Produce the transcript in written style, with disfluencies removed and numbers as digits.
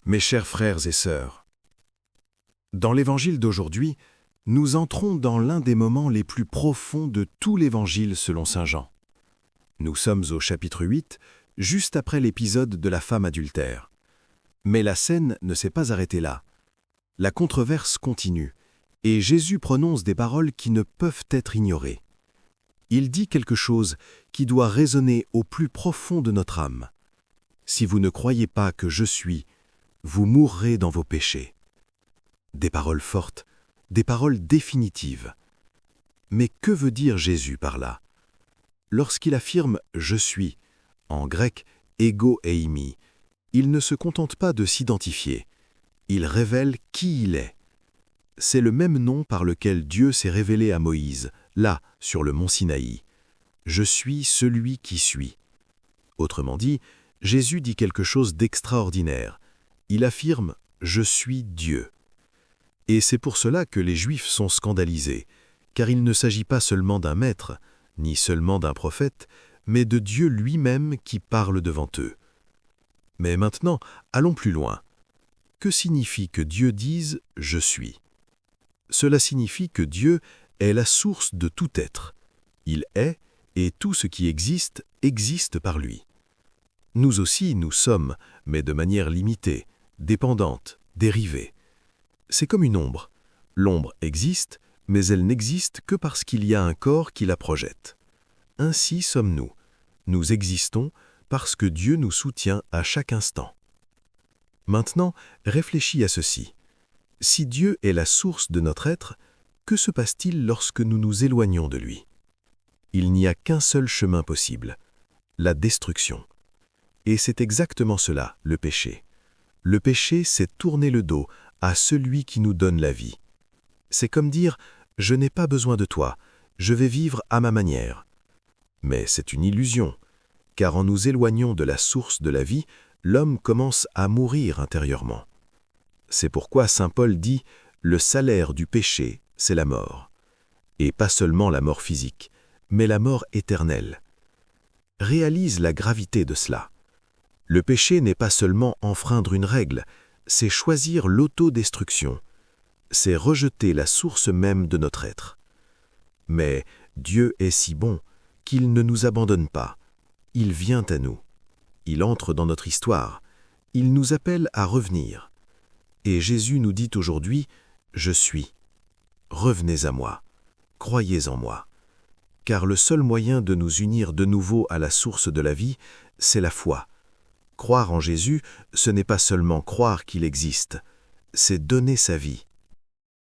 Mes chers frères et sœurs, dans l'évangile d'aujourd'hui, nous entrons dans l'un des moments les plus profonds de tout l'évangile selon saint Jean. Nous sommes au chapitre 8, juste après l'épisode de la femme adultère. Mais la scène ne s'est pas arrêtée là. La controverse continue, et Jésus prononce des paroles qui ne peuvent être ignorées. Il dit quelque chose qui doit résonner au plus profond de notre âme. « Si vous ne croyez pas que je suis, vous mourrez dans vos péchés. » Des paroles fortes, des paroles définitives. Mais que veut dire Jésus par là? Lorsqu'il affirme « je suis », en grec « ego eimi », il ne se contente pas de s'identifier, il révèle qui il est. C'est le même nom par lequel Dieu s'est révélé à Moïse, là, sur le mont Sinaï. « Je suis celui qui suis ». Autrement dit, Jésus dit quelque chose d'extraordinaire. Il affirme « je suis Dieu ». Et c'est pour cela que les Juifs sont scandalisés, car il ne s'agit pas seulement d'un maître, ni seulement d'un prophète, mais de Dieu lui-même qui parle devant eux. Mais maintenant, allons plus loin. Que signifie que Dieu dise « je suis » ? Cela signifie que Dieu est la source de tout être. Il est, et tout ce qui existe, existe par lui. Nous aussi, nous sommes, mais de manière limitée, dépendante, dérivée. C'est comme une ombre. L'ombre existe, mais elle n'existe que parce qu'il y a un corps qui la projette. Ainsi sommes-nous. Nous existons parce que Dieu nous soutient à chaque instant. Maintenant, réfléchis à ceci. Si Dieu est la source de notre être, que se passe-t-il lorsque nous nous éloignons de lui? Il n'y a qu'un seul chemin possible, la destruction. Et c'est exactement cela, le péché. Le péché, c'est tourner le dos à celui qui nous donne la vie. C'est comme dire « je n'ai pas besoin de toi, je vais vivre à ma manière ». Mais c'est une illusion, car en nous éloignant de la source de la vie, l'homme commence à mourir intérieurement. C'est pourquoi saint Paul dit « le salaire du péché, c'est la mort ». Et pas seulement la mort physique, mais la mort éternelle. Réalise la gravité de cela. Le péché n'est pas seulement enfreindre une règle, c'est choisir l'autodestruction. C'est rejeter la source même de notre être. Mais Dieu est si bon qu'il ne nous abandonne pas. Il vient à nous. Il entre dans notre histoire. Il nous appelle à revenir. Et Jésus nous dit aujourd'hui « Je suis ». Revenez à moi. Croyez en moi. Car le seul moyen de nous unir de nouveau à la source de la vie, c'est la foi. Croire en Jésus, ce n'est pas seulement croire qu'il existe, c'est donner sa vie,